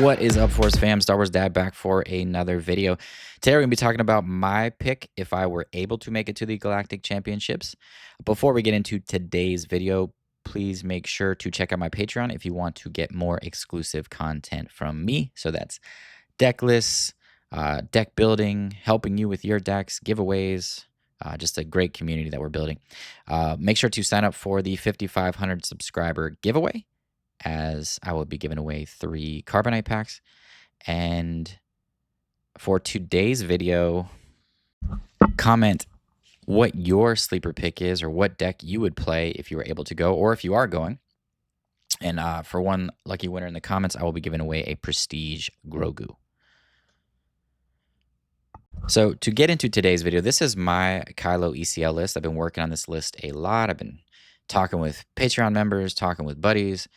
What is up, Force fam? Star Wars Dad back for another video. Today we're going to be talking about my pick if I were able to make it to the Galactic Championships. Before we get into today's video, please make sure to check out my Patreon if you want to get more exclusive content from me. So that's deck lists, deck building, helping you with your decks, giveaways, just a great community that we're building. Make sure to sign up for the 5,500 subscriber giveaway, as I will be giving away 3 Carbonite packs. And for today's video, comment what your sleeper pick is or what deck you would play if you were able to go or if you are going. And for one lucky winner in the comments, I will be giving away a Prestige Grogu. So to get into today's video, this is my Kylo ECL list. I've been working on this list a lot. I've been talking with Patreon members, talking with buddies,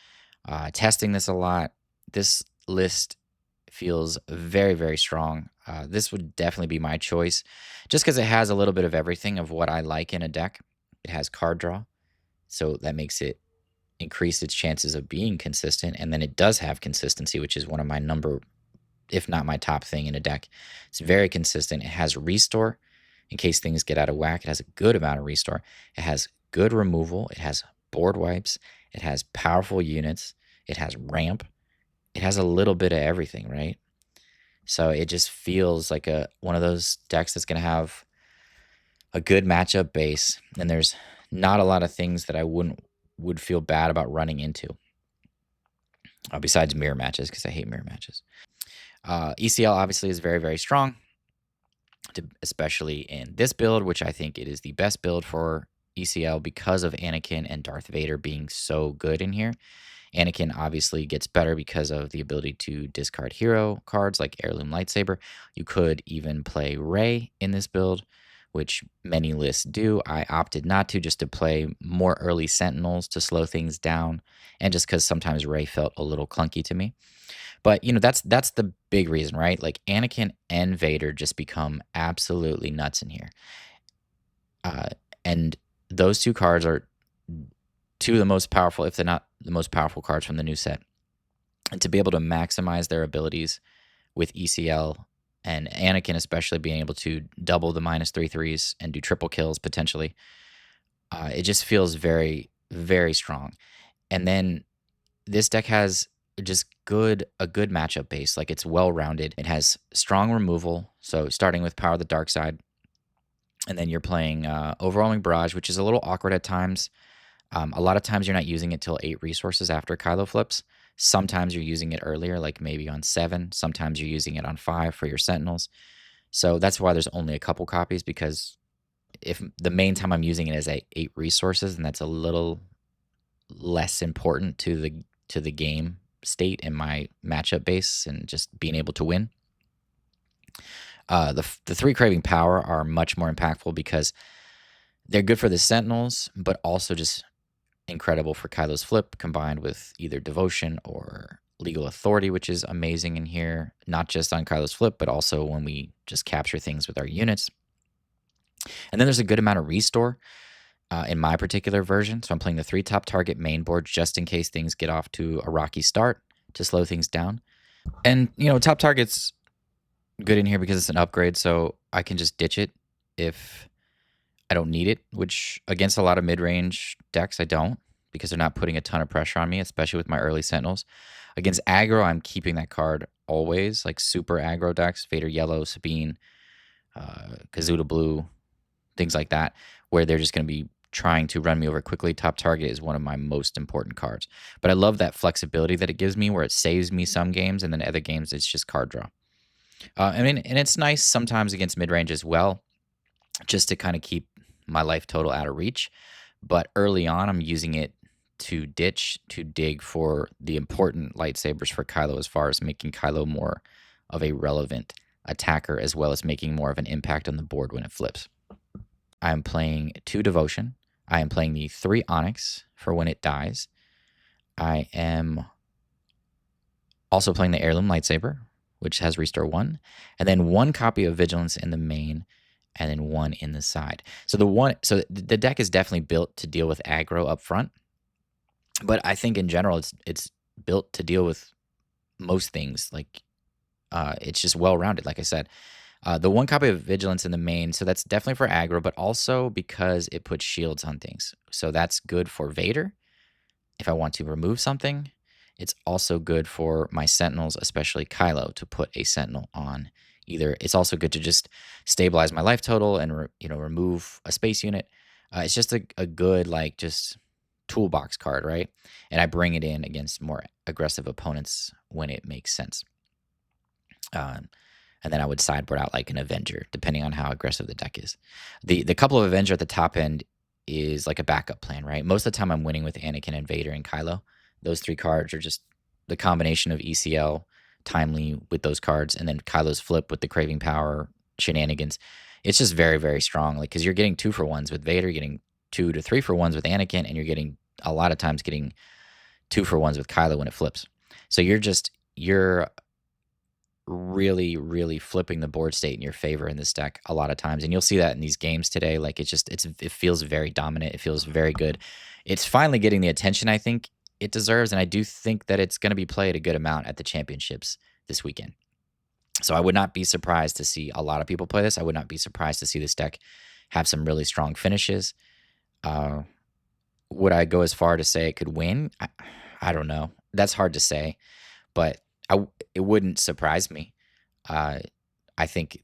testing this a lot. This list feels very, very strong. This would definitely be my choice just because it has a little bit of everything of what I like in a deck. It has card draw, so that makes it increase its chances of being consistent. And then it does have consistency, which is one of my if not my top thing in a deck. It's very consistent. It has restore in case things get out of whack. It has a good amount of restore. It has good removal. It has board wipes. It has powerful units. It has ramp. It has a little bit of everything, right? So it just feels like one of those decks that's going to have a good matchup base, and there's not a lot of things that I would feel bad about running into, besides mirror matches, because I hate mirror matches. ECL obviously is very, very strong, especially in this build, which I think it is the best build for ECL because of Anakin and Darth Vader being so good in here. Anakin obviously gets better because of the ability to discard hero cards like Heirloom Lightsaber. You could even play Rey in this build, which many lists do. I opted not to, just to play more early Sentinels to slow things down, and just because sometimes Rey felt a little clunky to me. But, you know, that's the big reason, right? Like, Anakin and Vader just become absolutely nuts in here. And those two cards are two of the most powerful, if they're not the most powerful cards from the new set. And to be able to maximize their abilities with ECL, and Anakin especially being able to double the -3/3s and do triple kills potentially, it just feels very, very strong. And then this deck has just a good matchup base. Like, it's well-rounded. It has strong removal, so starting with Power of the Dark Side, and then you're playing Overwhelming Barrage, which is a little awkward at times. A lot of times you're not using it till 8 resources after Kylo flips. Sometimes you're using it earlier, like maybe on 7. Sometimes you're using it on 5 for your Sentinels. So that's why there's only a couple copies, because if the main time I'm using it is at 8 resources, and that's a little less important to the game state in my matchup base and just being able to win. The 3 Craving Power are much more impactful because they're good for the Sentinels, but also just incredible for Kylo's flip, combined with either Devotion or Legal Authority, which is amazing in here, not just on Kylo's flip, but also when we just capture things with our units. And then there's a good amount of restore in my particular version. So I'm playing the 3 top target main board just in case things get off to a rocky start to slow things down. And, you know, top target's good in here because it's an upgrade, so I can just ditch it if I don't need it, which against a lot of mid-range decks I don't, because they're not putting a ton of pressure on me, especially with my early Sentinels. Against aggro, I'm keeping that card always, like super aggro decks, Vader Yellow, Sabine, Kazuda Blue, things like that, where they're just going to be trying to run me over quickly. Top target is one of my most important cards. But I love that flexibility that it gives me, where it saves me some games, and then other games it's just card draw. I mean, and it's nice sometimes against mid-range as well, just to kind of keep my life total out of reach. But early on, I'm using it to dig for the important lightsabers for Kylo, as far as making Kylo more of a relevant attacker, as well as making more of an impact on the board when it flips. I'm playing 2 Devotion. I am playing the 3 Onyx for when it dies. I am also playing the Heirloom Lightsaber, which has Restore 1, and then 1 copy of Vigilance in the main, and then 1 in the side. So the deck is definitely built to deal with aggro up front, but I think in general it's built to deal with most things. Like it's just well rounded. Like I said, the one copy of Vigilance in the main, so that's definitely for aggro, but also because it puts shields on things. So that's good for Vader if I want to remove something. It's also good for my Sentinels, especially Kylo, to put a Sentinel on either. It's also good to just stabilize my life total and remove a space unit. It's just a good like just toolbox card, right? And I bring it in against more aggressive opponents when it makes sense. And then I would sideboard out like an Avenger, depending on how aggressive the deck is. The couple of Avenger at the top end is like a backup plan, right? Most of the time I'm winning with Anakin and Vader and Kylo. Those three cards are just the combination of ECL, timely with those cards, and then Kylo's flip with the craving power shenanigans. It's just very, very strong. Like, because you're getting 2-for-1s with Vader, you're getting 2 to 3-for-1s with Anakin, and you're getting a lot of times getting 2-for-1s with Kylo when it flips. So you're really, really flipping the board state in your favor in this deck a lot of times. And you'll see that in these games today. Like it feels very dominant. It feels very good. It's finally getting the attention I think it deserves. And I do think that it's going to be played a good amount at the championships this weekend. So I would not be surprised to see a lot of people play this. I would not be surprised to see this deck have some really strong finishes. Would I go as far to say it could win? I don't know. That's hard to say, but it wouldn't surprise me. I think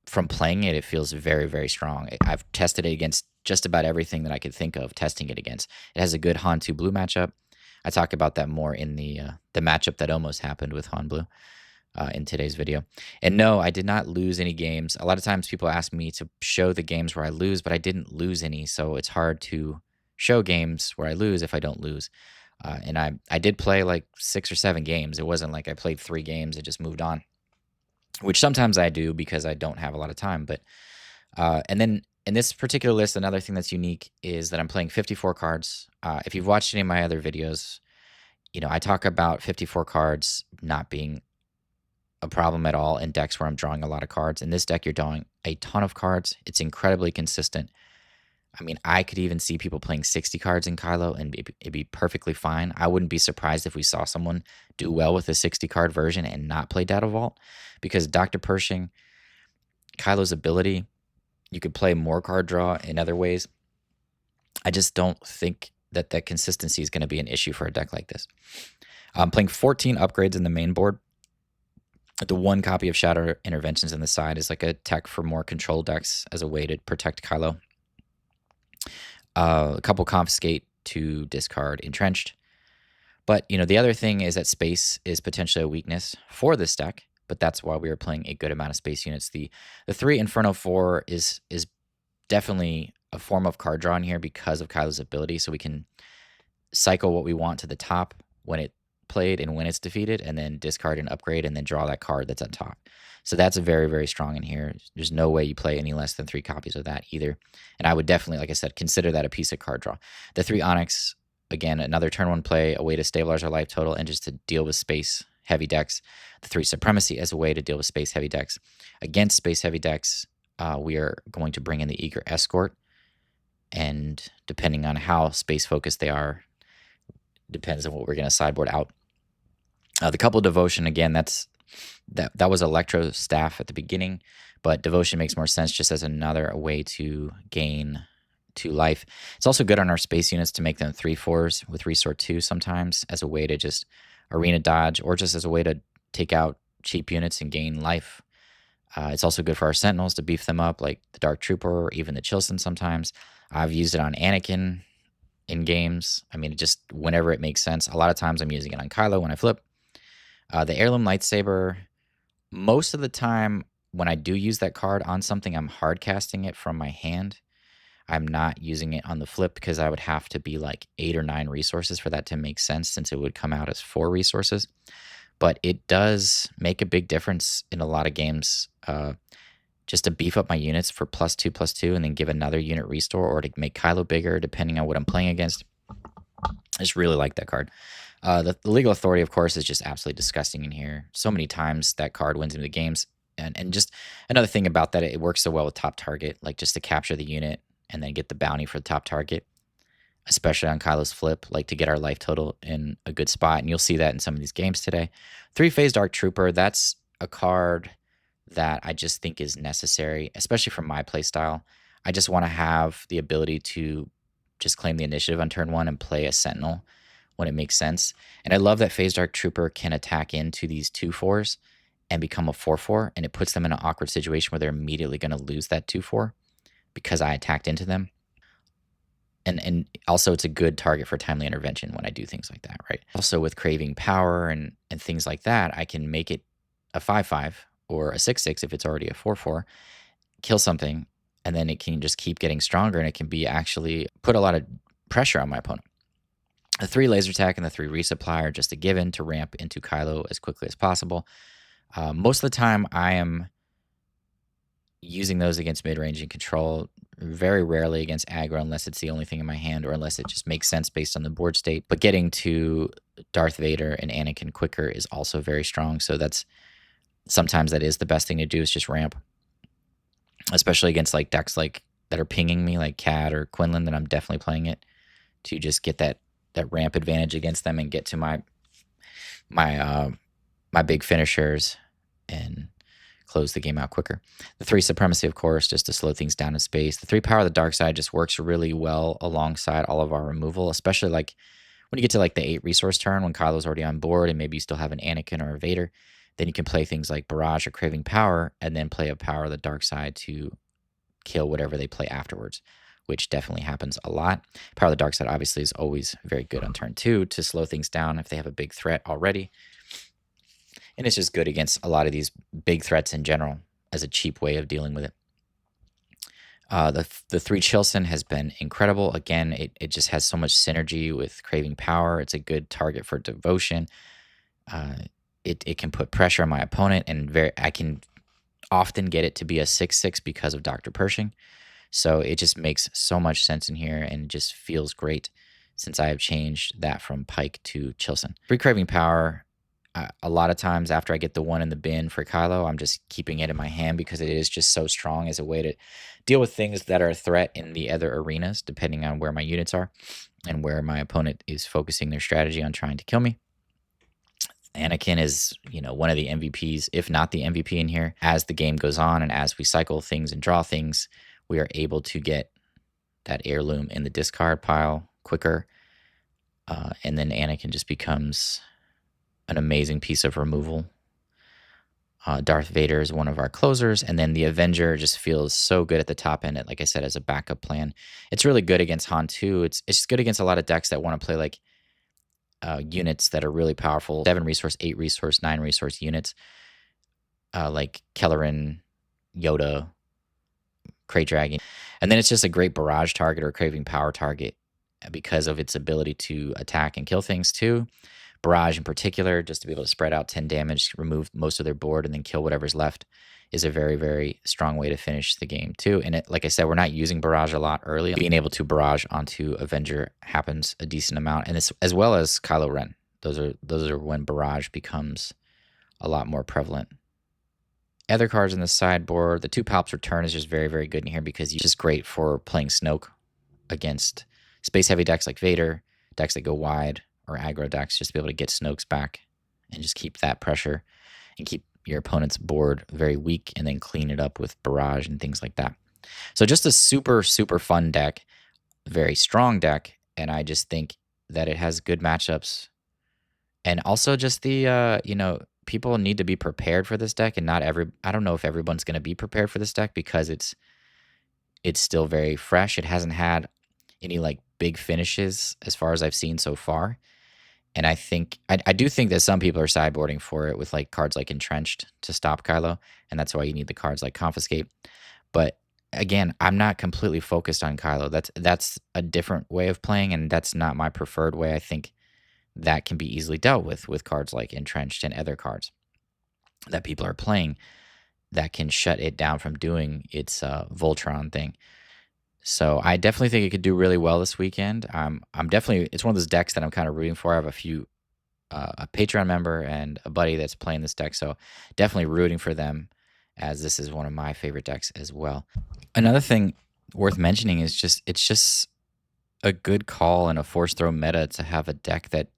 from playing it, it feels very, very strong. I've tested it against just about everything that I could think of testing it against. It has a good Han 2 Blue matchup. I talk about that more in the matchup that almost happened with Han Blue in today's video. And no, I did not lose any games. A lot of times people ask me to show the games where I lose, but I didn't lose any, so it's hard to show games where I lose if I don't lose. And I did play like 6 or 7 games. It wasn't like I played 3 games and just moved on, which sometimes I do because I don't have a lot of time. But and then in this particular list, another thing that's unique is that I'm playing 54 cards. If you've watched any of my other videos, I talk about 54 cards not being a problem at all in decks where I'm drawing a lot of cards. In this deck, you're drawing a ton of cards. It's incredibly consistent. I mean, I could even see people playing 60 cards in Kylo and it'd be perfectly fine. I wouldn't be surprised if we saw someone do well with a 60-card version and not play Data Vault, because Dr. Pershing, Kylo's ability, you could play more card draw in other ways. I just don't think that consistency is going to be an issue for a deck like this. I'm playing 14 upgrades in the main board. The one copy of Shadow Interventions on the side is like a tech for more control decks as a way to protect Kylo. A couple Confiscate to discard Entrenched. But, the other thing is that space is potentially a weakness for this deck, but that's why we are playing a good amount of space units. The 3 Inferno 4 is definitely a form of card draw in here because of Kylo's ability, so we can cycle what we want to the top when it played and when it's defeated, and then discard an upgrade and then draw that card that's at top. So that's very, very strong in here. There's no way you play any less than 3 copies of that either. And I would definitely, like I said, consider that a piece of card draw. The 3 Onyx, again, another turn 1 play, a way to stabilize our life total and just to deal with space heavy decks. The 3 Supremacy as a way to deal with space heavy decks. Against space heavy decks, we are going to bring in the Eager Escort. And depending on how space focused they are, depends on what we're going to sideboard out. The couple Devotion, again, that was Electro Staff at the beginning, but Devotion makes more sense just as another way to gain 2 life. It's also good on our space units to make them 3/4s with Resort 2 sometimes as a way to just arena dodge, or just as a way to take out cheap units and gain life. It's also good for our Sentinels to beef them up, like the Dark Trooper or even the Chilson sometimes. I've used it on Anakin in games. I mean, just whenever it makes sense. A lot of times I'm using it on Kylo when I flip. The Heirloom Lightsaber, most of the time when I do use that card on something, I'm hard casting it from my hand. I'm not using it on the flip because I would have to be like 8 or 9 resources for that to make sense, since it would come out as 4 resources. But it does make a big difference in a lot of games, just to beef up my units for +2/+2 and then give another unit restore, or to make Kylo bigger depending on what I'm playing against. I just really like that card. The Legal Authority, of course, is just absolutely disgusting in here. So many times that card wins me the games. And just another thing about that, it works so well with top target, like just to capture the unit and then get the bounty for the top target. especially on Kylo's flip, like to get our life total in a good spot. And you'll see that in some of these games today. 3-phase Dark Trooper, that's a card that I just think is necessary, especially for my playstyle. I just want to have the ability to just claim the initiative on turn 1 and play a Sentinel when it makes sense. And I love that Phase Dark Trooper can attack into these 2/4s and become a 4/4, and it puts them in an awkward situation where they're immediately going to lose that 2/4 because I attacked into them. And also it's a good target for timely intervention when I do things like that, right? Also with craving power and things like that, I can make it a 5/5 or a 6/6 if it's already a 4/4, kill something, and then it can just keep getting stronger, and it can be actually put a lot of pressure on my opponent. The 3 laser attack and the 3 resupply are just a given to ramp into Kylo as quickly as possible. Most of the time, I am using those against mid-range and control, very rarely against aggro unless it's the only thing in my hand or unless it just makes sense based on the board state. But getting to Darth Vader and Anakin quicker is also very strong. So sometimes that is the best thing to do, is just ramp, especially against like decks like that are pinging me like Cad or Quinlan. Then I'm definitely playing it to just get that ramp advantage against them and get to my big finishers and close the game out quicker. The 3 supremacy, of course, just to slow things down in space. The 3 power of the dark side just works really well alongside all of our removal, especially like when you get to like the 8 resource turn when Kylo's already on board and maybe you still have an Anakin or a Vader. Then you can play things like Barrage or Craving Power and then play a power of the dark side to kill whatever they play afterwards, which definitely happens a lot. Power of the dark side obviously is always very good on turn 2 to slow things down if they have a big threat already. And it's just good against a lot of these big threats in general as a cheap way of dealing with it. The 3 Chilson has been incredible. Again, it just has so much synergy with Craving Power. It's a good target for devotion. It can put pressure on my opponent, and I can often get it to be a 6/6 because of Dr. Pershing. So it just makes so much sense in here and just feels great since I have changed that from Pike to Chilson. 3 Craving Power, a lot of times after I get the 1 in the bin for Kylo, I'm just keeping it in my hand because it is just so strong as a way to deal with things that are a threat in the other arenas, depending on where my units are and where my opponent is focusing their strategy on trying to kill me. Anakin is, one of the MVPs, if not the MVP in here. As the game goes on and as we cycle things and draw things, we are able to get that heirloom in the discard pile quicker. And then Anakin just becomes an amazing piece of removal. Darth Vader is one of our closers, and then the Avenger just feels so good at the top end, like I said, as a backup plan. It's really good against Han too. It's just good against a lot of decks that want to play like units that are really powerful, 7 resource, 8 resource, 9 resource units, like Kelleran, Yoda, Krayt Dragon. And then it's just a great barrage target or craving power target because of its ability to attack and kill things too. Barrage in particular, just to be able to spread out 10 damage, remove most of their board, and then kill whatever's left, is a very, very strong way to finish the game too. And like I said, we're not using Barrage a lot early. Being able to Barrage onto Avenger happens a decent amount, and it's as well as Kylo Ren. Those are when Barrage becomes a lot more prevalent. Other cards in the sideboard, the 2 Palps Return is just very, very good in here because it's just great for playing Snoke against space-heavy decks like Vader, decks that go wide, or aggro decks, just to be able to get Snokes back and just keep that pressure and keep your opponent's board very weak and then clean it up with Barrage and things like that. So just a super, super fun deck, very strong deck, and I just think that it has good matchups. And also just the, people need to be prepared for this deck, and I don't know if everyone's going to be prepared for this deck because it's still very fresh. It hasn't had any like big finishes as far as I've seen so far. And I do think that some people are sideboarding for it with like cards like Entrenched to stop Kylo, and that's why you need the cards like Confiscate. But again, I'm not completely focused on Kylo. That's a different way of playing, and that's not my preferred way. I think that can be easily dealt with cards like Entrenched and other cards that people are playing that can shut it down from doing its Voltron thing. So I definitely think it could do really well this weekend. It's one of those decks that I'm kind of rooting for. I have a Patreon member and a buddy that's playing this deck, so definitely rooting for them as this is one of my favorite decks as well. Another thing worth mentioning is it's just a good call in a force throw meta to have a deck that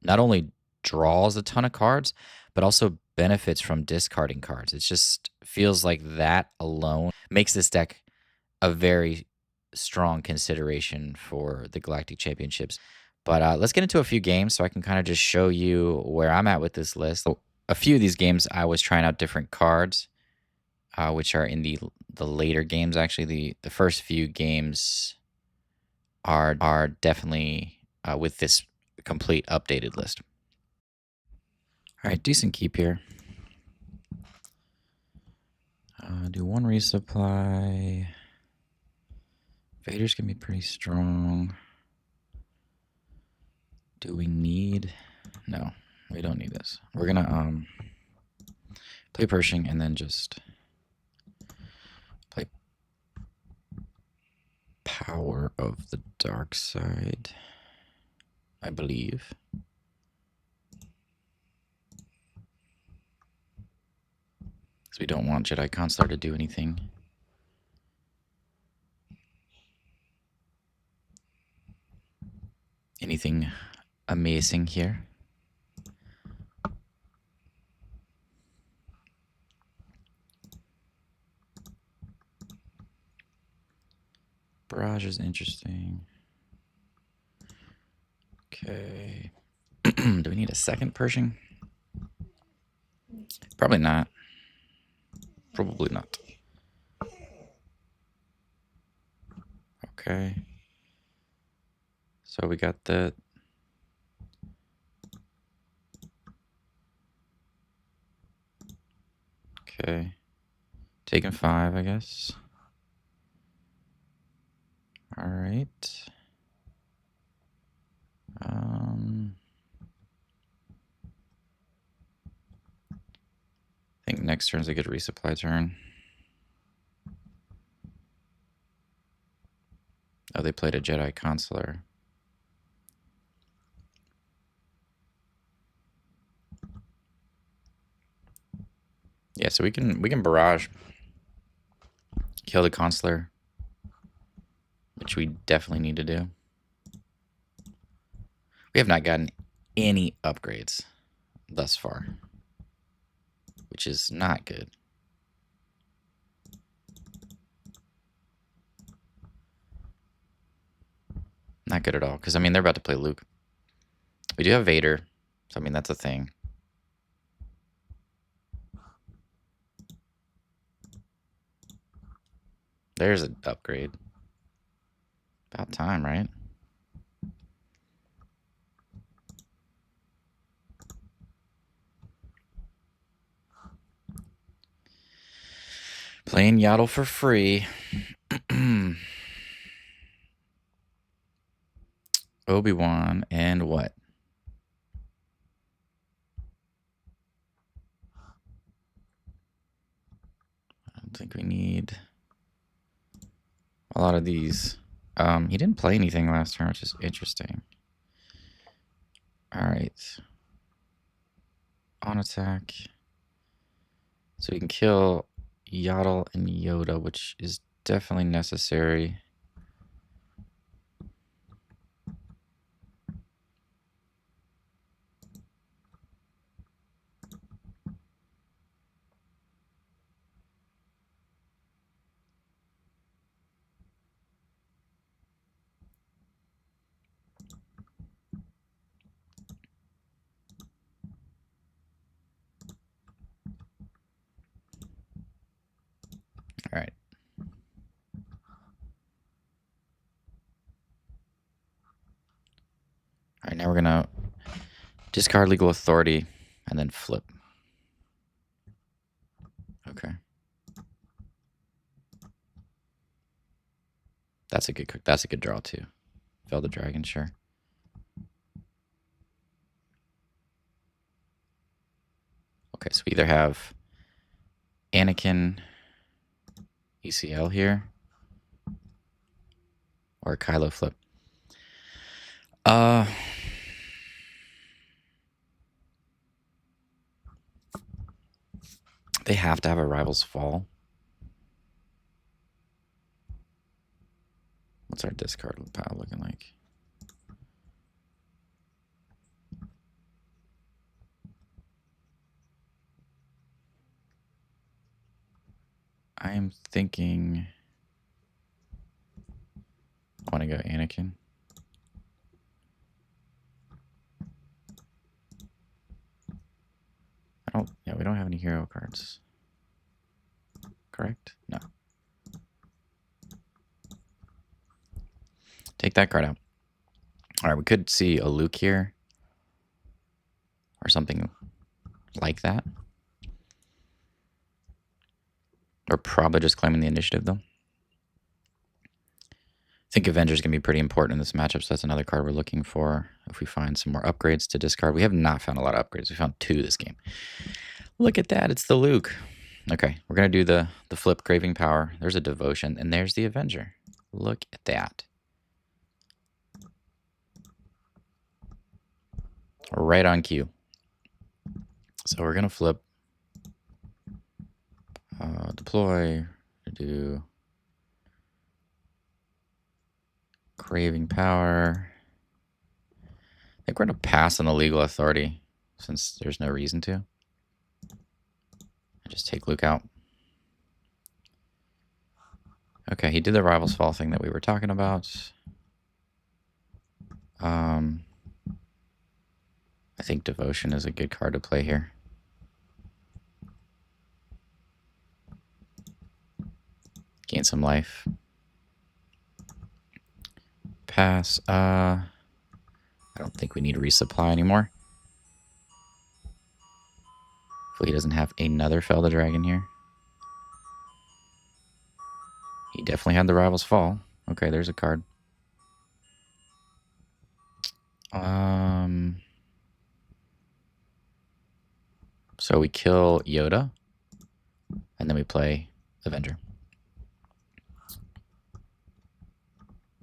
not only draws a ton of cards, but also benefits from discarding cards. It just feels like that alone makes this deck a very strong consideration for the Galactic Championships. But let's get into a few games so I can kind of just show you where I'm at with this list. So a few of these games, I was trying out different cards, which are in the later games. Actually, the first few games are definitely with this complete updated list. All right, decent keep here. Do one resupply. Vader's gonna be pretty strong. Do we need? No, we don't need this. We're gonna play Pershing and then just play Power of the Dark Side, I believe. Because we don't want Jedi Consular to do anything. Anything amazing here. Barrage is interesting. Okay. Do we need a second Pershing? Probably not. Probably not. Okay. So we got the... Okay. Taking 5, I guess. All right. I think next turn's a good resupply turn. Oh, they played a Jedi Consular. Yeah, so we can barrage, kill the Consular, which we definitely need to do. We have not gotten any upgrades thus far, which is not good. Not good at all, because, I mean, they're about to play Luke. We do have Vader, so, I mean, that's a thing. There's an upgrade. About time, right? Playing Yaddle for free. Obi-Wan and what? I don't think we need a lot of these. He didn't play anything last turn, which is interesting. All right. On attack. So we can kill Yaddle and Yoda, which is definitely necessary. All right. All right, now we're going to discard legal authority and then flip. Okay. That's a good draw too. Fell the dragon, sure. Okay, so we either have Anakin ECL here or Kylo flip. They have to have a rival's fall. What's our discard pile looking like? I am thinking I want to go Anakin. Yeah, we don't have any hero cards. Correct? No. Take that card out. All right, we could see a Luke here or something like that. We're probably just claiming the initiative, though. I think Avenger's going to be pretty important in this matchup, so that's another card we're looking for. If we find some more upgrades to discard. We have not found a lot of upgrades. We found 2 this game. Look at that. It's the Luke. Okay, we're going to do the flip Craving Power. There's a Devotion, and there's the Avenger. Look at that. Right on cue. So we're going to flip. Deploy. Do Craving Power. I think we're going to pass on the Legal Authority since there's no reason to. And just take Luke out. Okay, he did the Rivals Fall thing that we were talking about. I think Devotion is a good card to play here. Gain some life. Pass. I don't think we need to resupply anymore. Hopefully he doesn't have another Fell the Dragon here. He definitely had the Rivals Fall. Okay, there's a card. So we kill Yoda, and then we play Avenger.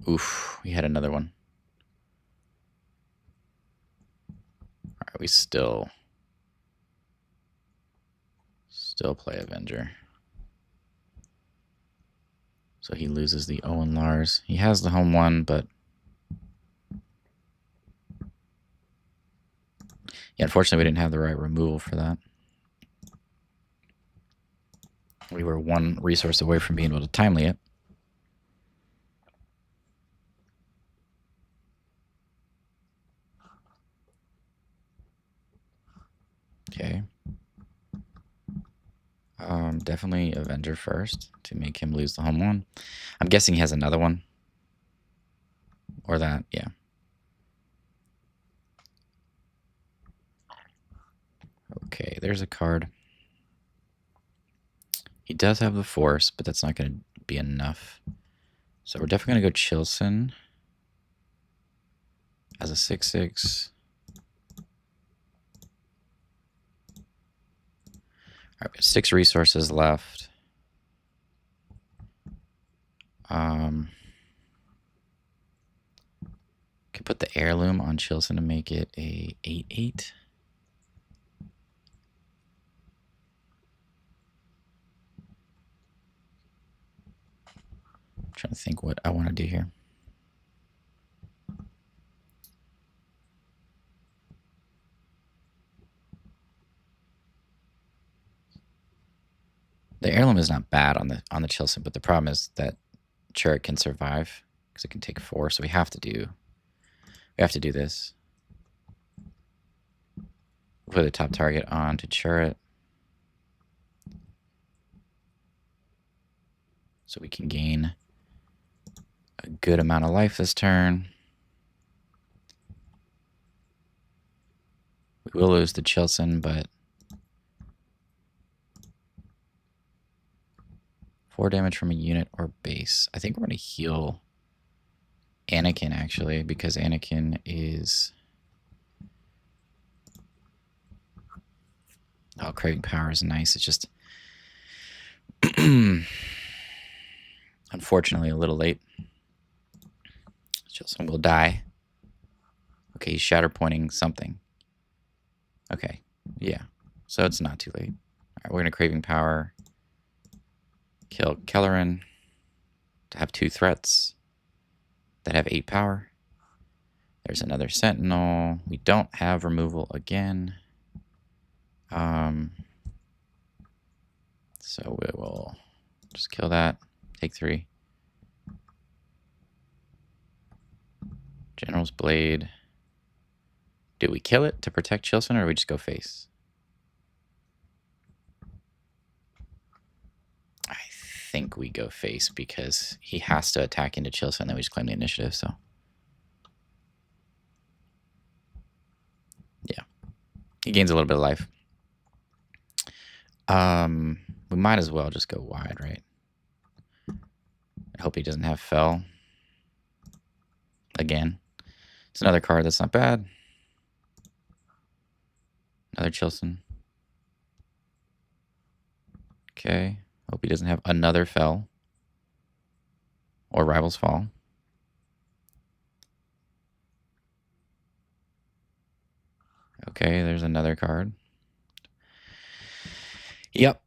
Oof, we had another one. All right, we still play Avenger. So he loses the Owen Lars. He has the home one, but yeah, unfortunately we didn't have the right removal for that. We were 1 resource away from being able to timely it. Okay. Definitely Avenger first to make him lose the home one. I'm guessing he has another one. Or that, yeah. Okay, there's a card. He does have the Force, but that's not going to be enough. So we're definitely going to go Chilson as a 6/6. All right, we have 6 resources left. Could put the Heirloom on Chilson to make it a 8/8. I'm trying to think what I want to do here. The Heirloom is not bad on the Chilson, but the problem is that Chariot can survive because it can take 4. So we have to do this. Put the top target onto Chariot, so we can gain a good amount of life this turn. We will lose the Chilson, but 4 damage from a unit or base. I think we're going to heal Anakin, actually, because Anakin is... Oh, Craving Power is nice. It's just... unfortunately, a little late. Chilson will die. Okay, he's Shatter Pointing something. Okay, yeah. So it's not too late. All right, we're going to Craving Power. Kill Kelleran to have 2 threats. that have 8 power. There's another Sentinel. We don't have removal again. So we will just kill that. Take 3. General's Blade. Do we kill it to protect Chilson, or do we just go face? I think we go face because he has to attack into Chilson, then we just claim the initiative, so. Yeah. He gains a little bit of life. We might as well just go wide, right? I hope he doesn't have Fell. Again. It's another card that's not bad. Another Chilson. Okay. Hope he doesn't have another Fell. Or Rival's Fall. Okay, there's another card. Yep.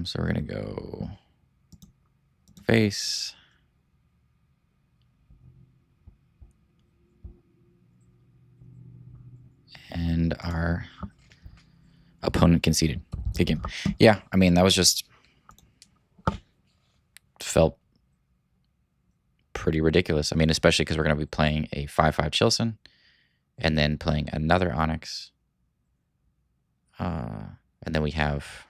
So we're gonna go face. And our opponent conceded. Good game. Yeah, I mean, that was just felt pretty ridiculous. I mean, especially because we're going to be playing a 5/5 Chilson and then playing another Onyx. And then we have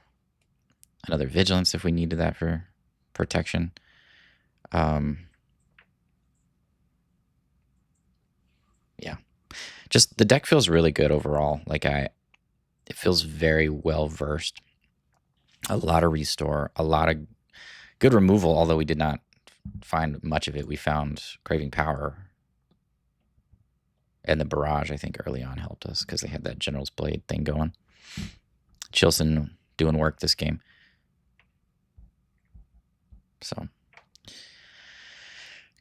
another Vigilance if we needed that for protection. Yeah. Just the deck feels really good overall. Like it feels very well versed. A lot of restore, a lot of good removal, although we did not find much of it. We found Craving Power. And the Barrage, I think, early on helped us because they had that General's Blade thing going. Chilson doing work this game. So,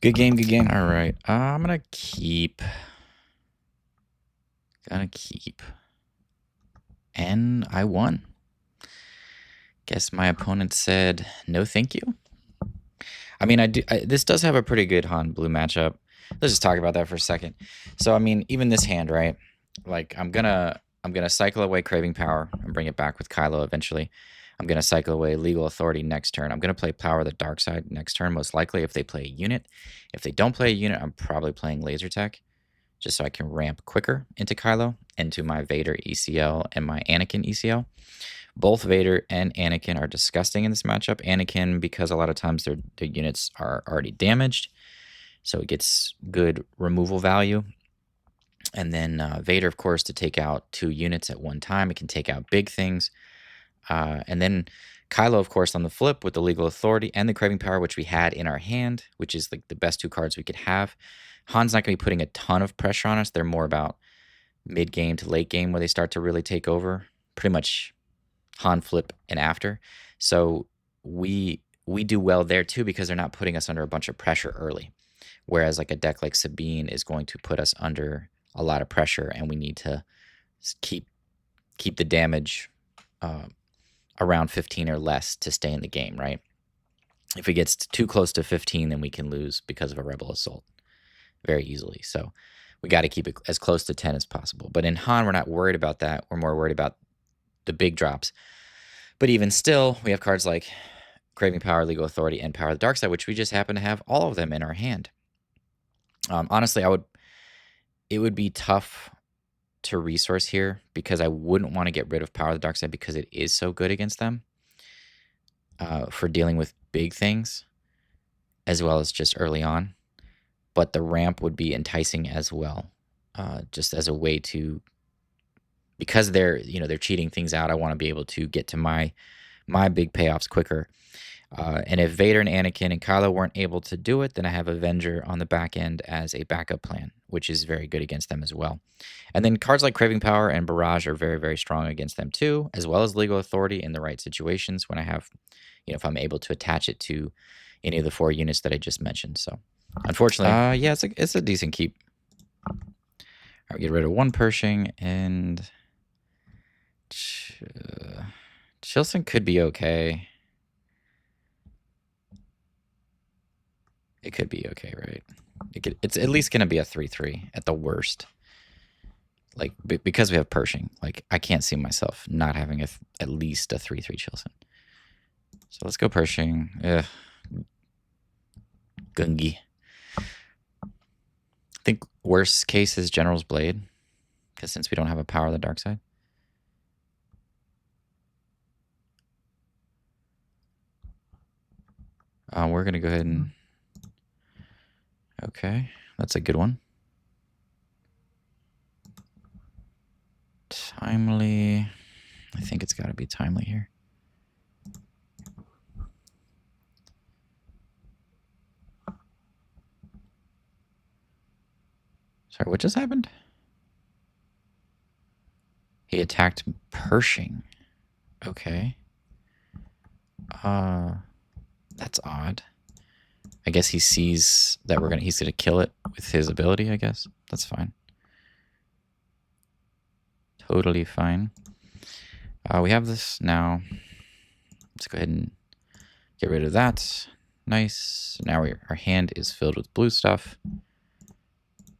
good game, good game. All right, I'm going to keep. And I won. Guess my opponent said, no thank you. I mean, this does have a pretty good Han Blue matchup. Let's just talk about that for a second. So, I mean, even this hand, right? Like, I'm gonna cycle away Craving Power and bring it back with Kylo eventually. I'm gonna cycle away Legal Authority next turn. I'm gonna play Power of the Dark Side next turn, most likely if they play a unit. If they don't play a unit, I'm probably playing Laser Tech, just so I can ramp quicker into Kylo, into my Vader ECL and my Anakin ECL. Both Vader and Anakin are disgusting in this matchup. Anakin, because a lot of times their units are already damaged, so it gets good removal value. And then Vader, of course, to take out 2 units at one time. It can take out big things. And then Kylo, of course, on the flip with the Legal Authority and the Craving Power, which we had in our hand, which is like the best 2 cards we could have. Han's not going to be putting a ton of pressure on us. They're more about mid-game to late game where they start to really take over. Pretty much Han flip and after. So we do well there too because they're not putting us under a bunch of pressure early. Whereas like a deck like Sabine is going to put us under a lot of pressure, and we need to keep the damage around 15 or less to stay in the game, right? If it gets too close to 15, then we can lose because of a Rebel Assault very easily. So we got to keep it as close to 10 as possible. But in Han, we're not worried about that. We're more worried about the big drops. But even still, we have cards like Craving Power, Legal Authority, and Power of the Dark Side, which we just happen to have all of them in our hand. Honestly, it would be tough to resource here because I wouldn't want to get rid of Power of the Dark Side because it is so good against them for dealing with big things as well as just early on. But the ramp would be enticing as well, just as a way to, because they're cheating things out. I want to be able to get to my big payoffs quicker. And if Vader and Anakin and Kylo weren't able to do it, then I have Avenger on the back end as a backup plan, which is very good against them as well. And then cards like Craving Power and Barrage are very, very strong against them too, as well as Legal Authority in the right situations when I have, if I'm able to attach it to any of the 4 units that I just mentioned. So unfortunately, yeah, it's a decent keep. All right, get rid of 1 Pershing and Chilson could be okay. It could be okay, right? It's at least going to be a 3-3 at the worst. Like, because we have Pershing. Like, I can't see myself not having at least a 3-3 Chilson. So let's go Pershing. Gungi. I think worst case is General's Blade. Because since we don't have a power of the dark side. We're going to go ahead and... Okay, that's a good one. Timely. I think it's got to be timely here. Sorry, what just happened? He attacked Pershing. Okay. That's odd. I guess he sees that he's gonna kill it with his ability, I guess. That's fine. Totally fine. We have this now. Let's go ahead and get rid of that. Nice. Now our hand is filled with blue stuff,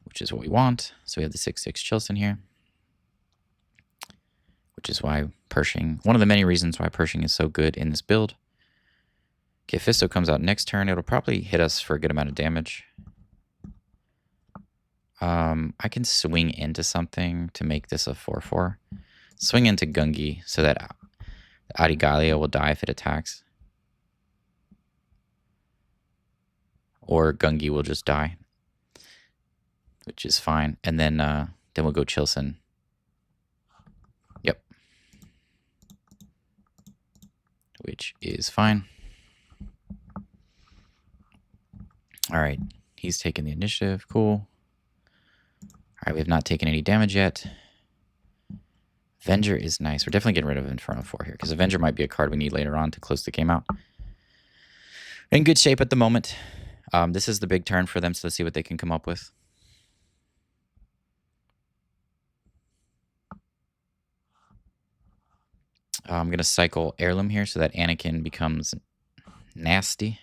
which is what we want. So we have the 6/6 Chilson here, which is why Pershing, one of the many reasons why Pershing is so good in this build. Okay, Fisto comes out next turn. It'll probably hit us for a good amount of damage. I can swing into something to make this a 4/4. Swing into Gungi so that Adigalia will die if it attacks. Or Gungi will just die, which is fine. And then we'll go Chilson. Yep. Which is fine. All right. He's taking the initiative. Cool. All right, we have not taken any damage yet. Avenger is nice. We're definitely getting rid of Inferno 4 here, because Avenger might be a card we need later on to close the game out. In good shape at the moment. This is the big turn for them, so let's see what they can come up with. I'm going to cycle Heirloom here so that Anakin becomes nasty.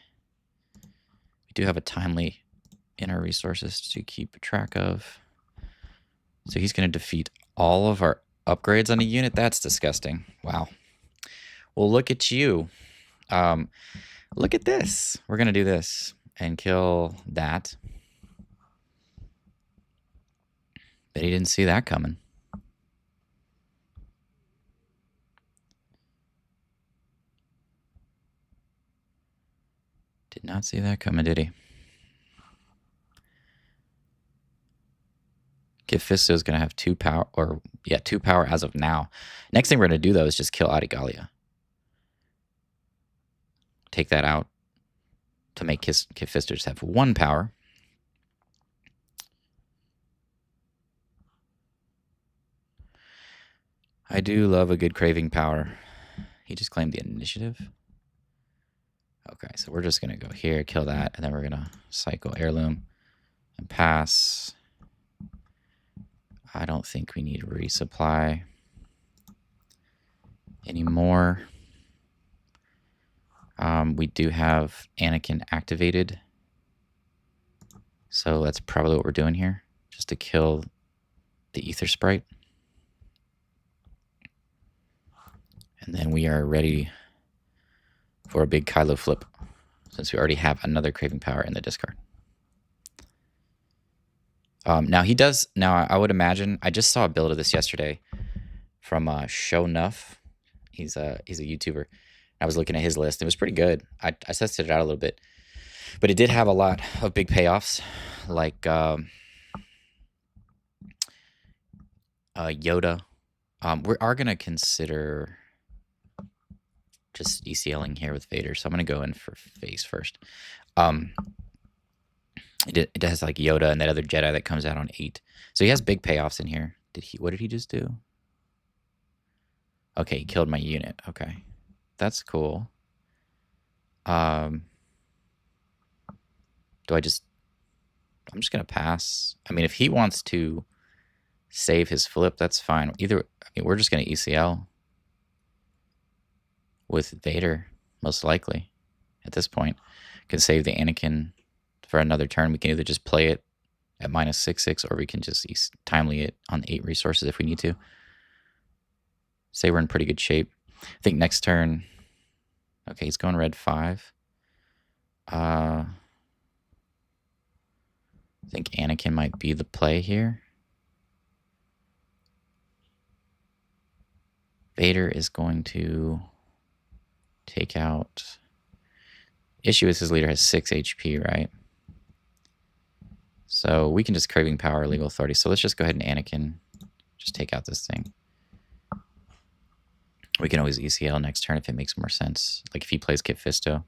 We do have a timely inner resources to keep track of. So he's going to defeat all of our upgrades on a unit. That's disgusting. Wow. Well, look at you. Look at this. We're going to do this and kill that. Bet he didn't see that coming. Did not see that coming, did he? Okay, Fisto's going to have 2 power, or yeah, 2 power as of now. Next thing we're going to do, though, is just kill Adigalia. Take that out to make Fisto just have 1 power. I do love a good craving power. He just claimed the initiative. Okay, so we're just going to go here, kill that, and then we're going to cycle Heirloom and pass. I don't think we need resupply anymore. We do have Anakin activated. So that's probably what we're doing here, just to kill the Ether Sprite. And then we are ready for a big Kylo flip, since we already have another craving power in the discard. Now he does. Now I would imagine. I just saw a build of this yesterday from Show Nuff. He's a YouTuber. I was looking at his list. It was pretty good. I tested it out a little bit, but it did have a lot of big payoffs, like Yoda. We are gonna consider just ECLing here with Vader, so I'm gonna go in for face first. It has like Yoda and that other Jedi that comes out on 8. So he has big payoffs in here. What did he just do? Okay, he killed my unit. Okay. That's cool. Do I'm just going to pass. I mean, if he wants to save his flip, that's fine. We're just going to ECL. with Vader, most likely, at this point. Can save the Anakin for another turn. We can either just play it at -6/6, or we can just timely it on 8 resources if we need to. Say we're in pretty good shape. I think next turn... Okay, he's going red 5. I think Anakin might be the play here. Vader is going to take out... Issue is his leader has 6 HP, right? So we can just Craving Power, Legal Authority. So let's just go ahead and Anakin. Just take out this thing. We can always ECL next turn if it makes more sense. Like if he plays Kit Fisto.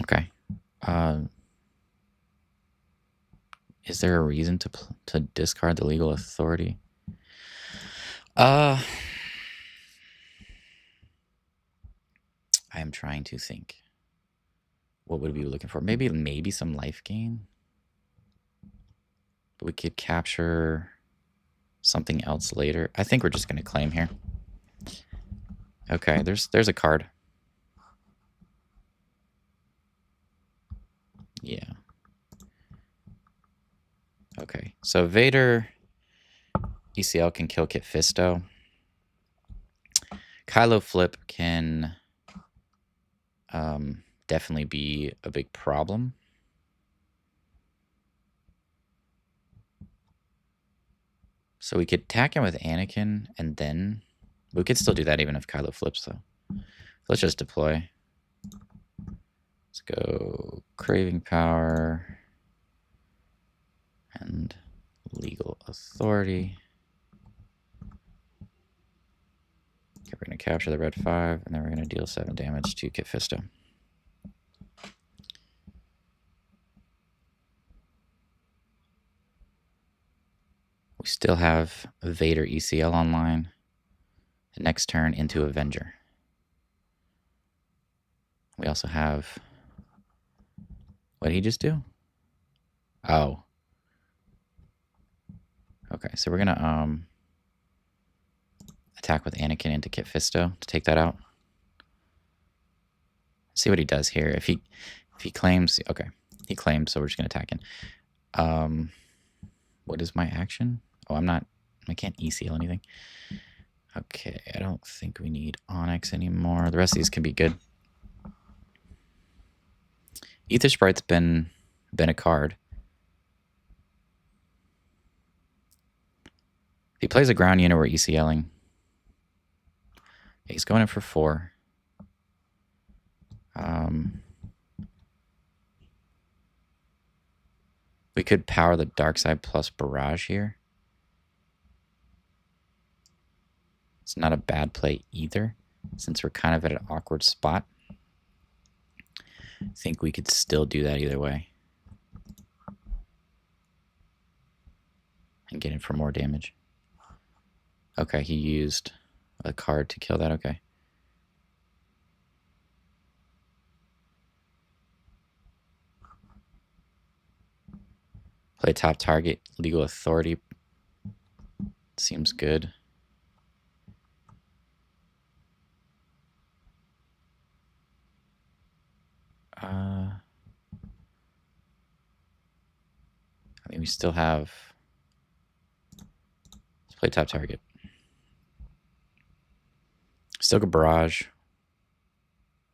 Okay. Is there a reason to discard the Legal Authority? I am trying to think. What would we be looking for? Maybe some life gain. But we could capture something else later. I think we're just going to claim here. Okay, there's a card. Yeah. Okay, so Vader ECL can kill Kit Fisto. Kylo Flip can definitely be a big problem. So we could attack him with Anakin, and then... We could still do that even if Kylo flips, though. Let's just deploy. Let's go Craving Power and Legal Authority. Okay, we're going to capture the red 5, and then we're going to deal 7 damage to Kit Fisto. We still have Vader ECL online. The next turn into Avenger. We also have... What did he just do? Oh. Okay, so we're going to attack with Anakin into Kit Fisto to take that out. See what he does here. If he claims... Okay, he claims, so we're just going to attack him. What is my action? Oh, I can't ECL anything. Okay, I don't think we need Onyx anymore. The rest of these can be good. Ether Sprite's been a card. If he plays a ground unit, we're ECLing. Okay, he's going in for 4. We could power the dark side plus Barrage here. It's not a bad play either, since we're kind of at an awkward spot. I think we could still do that either way. And get in for more damage. Okay, he used a card to kill that. Okay. Play top target, Legal Authority. Seems good. I mean, we still have... Let's play top target. Still got Barrage.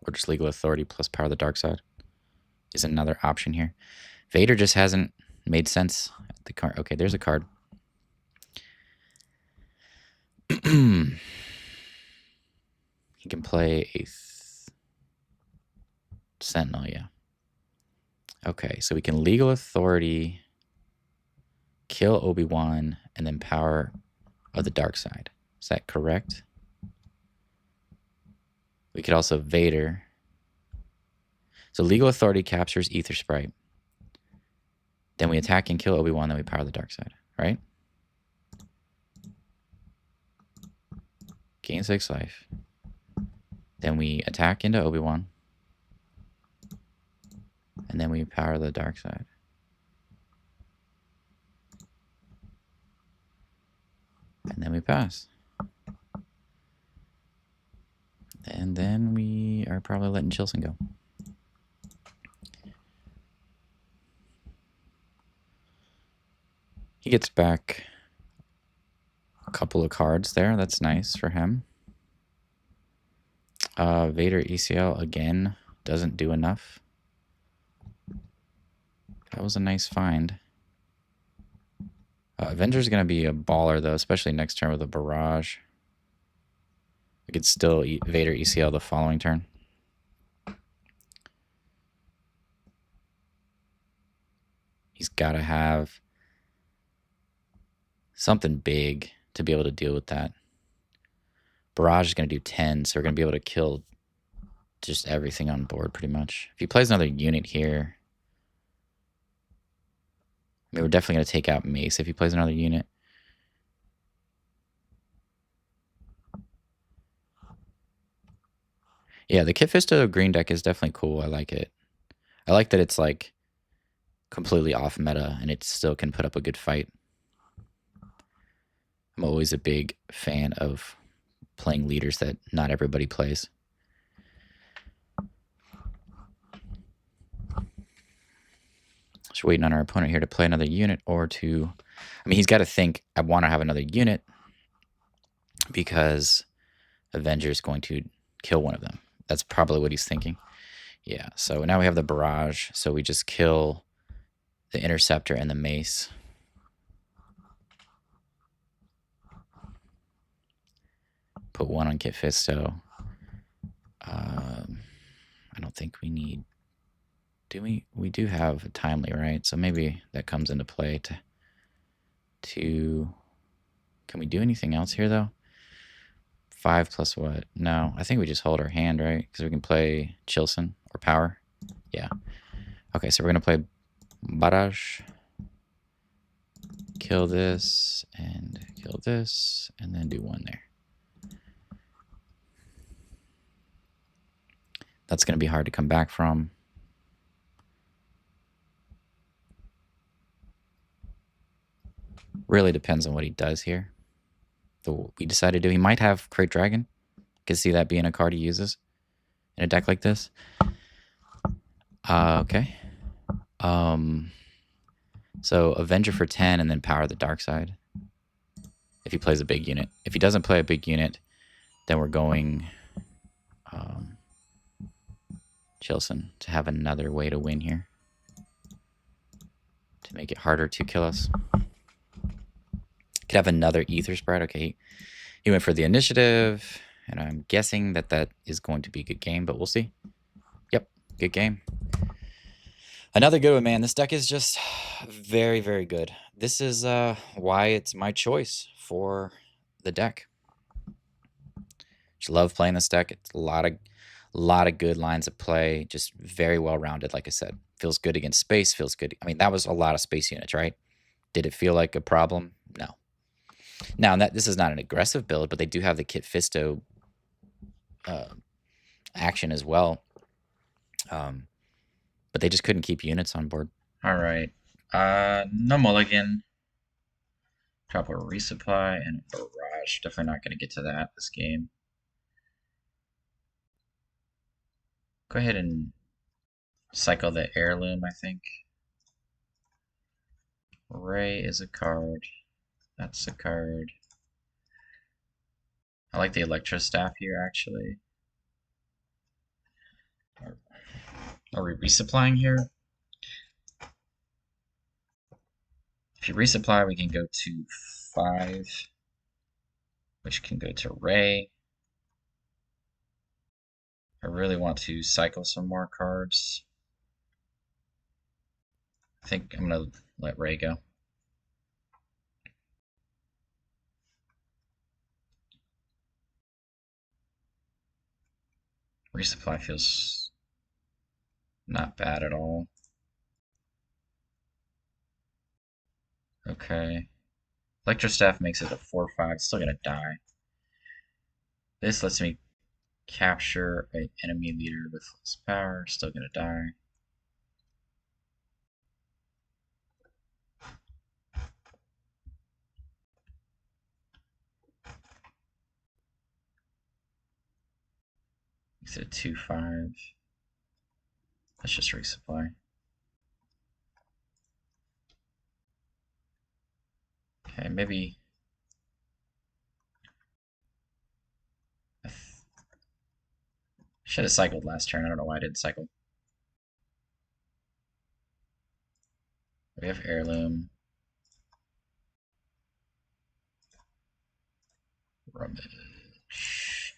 Or just Legal Authority plus Power the Dark Side is another option here. Vader just hasn't made sense. The card. Okay, there's a card. He can play a Sentinel, yeah. Okay, so we can Legal Authority, kill Obi-Wan, and then Power of the Dark Side. Is that correct? We could also Vader. So Legal Authority captures Ether Sprite. Then we attack and kill Obi-Wan, then we power the dark side, right? Gain 6 life. Then we attack into Obi-Wan. And then we power the dark side. pass. And then we are probably letting Chilson go. He gets back a couple of cards there. That's nice for him. Vader ECL again doesn't do enough. That was a nice find. Avenger's going to be a baller, though, especially next turn with a barrage. We could still Vader ECL the following turn. He's got to have something big to be able to deal with that. Barrage is going to do 10, so we're going to be able to kill just everything on board pretty much. If he plays another unit here, I mean, we're definitely going to take out Mace if he plays another unit. Yeah, the Kit Fisto green deck is definitely cool. I like it. I like that it's like completely off meta and it still can put up a good fight. I'm always a big fan of playing leaders that not everybody plays. Just waiting on our opponent here to play another unit or to... I mean, he's got to think, I want to have another unit because Avenger is going to kill one of them. That's probably what he's thinking. Yeah, so now we have the barrage, so we just kill the interceptor and the mace. Put one on Kit Fisto. I don't think we need... Do we? We do have a timely, right? So maybe that comes into play to... Can we do anything else here, though? 5 plus what? No, I think we just hold our hand, right? Because we can play Chilson or Power. Yeah. Okay, so we're going to play Barrage. Kill this, and then do one there. That's going to be hard to come back from. Really depends on what he does here. We decided to do. He might have Crate Dragon. Could see that being a card he uses in a deck like this. Okay. So Avenger for 10 and then Power the Dark Side. If he plays a big unit. If he doesn't play a big unit, then we're going Chilson to have another way to win here. To make it harder to kill us. Could have another Ether Spread. Okay, he went for the initiative, and I'm guessing that that is going to be a good game, but we'll see. Yep, good game. Another good one, man. This deck is just very, very good. This is why it's my choice for the deck. Just love playing this deck. It's a lot of good lines of play. Just very well rounded, like I said. Feels good against space. Feels good. I mean, that was a lot of space units, right? Did it feel like a problem? No. Now, this is not an aggressive build, but they do have the Kit Fisto action as well. But they just couldn't keep units on board. All right. No mulligan. Drop a resupply and a barrage. Definitely not going to get to that this game. Go ahead and cycle the heirloom, I think. Ray is a card. That's a card. I like the Electro Staff here, actually. Are we resupplying here? If you resupply, we can go to 5, which can go to Ray. I really want to cycle some more cards. I think I'm going to let Ray go. Resupply feels not bad at all. Okay. Electrostaff makes it a 4/5. Still gonna die. This lets me capture an enemy leader with less power. Still gonna die. Is it a 2/5? Let's just resupply. Okay, maybe. Should have cycled last turn. I don't know why I didn't cycle. We have heirloom. Rummage.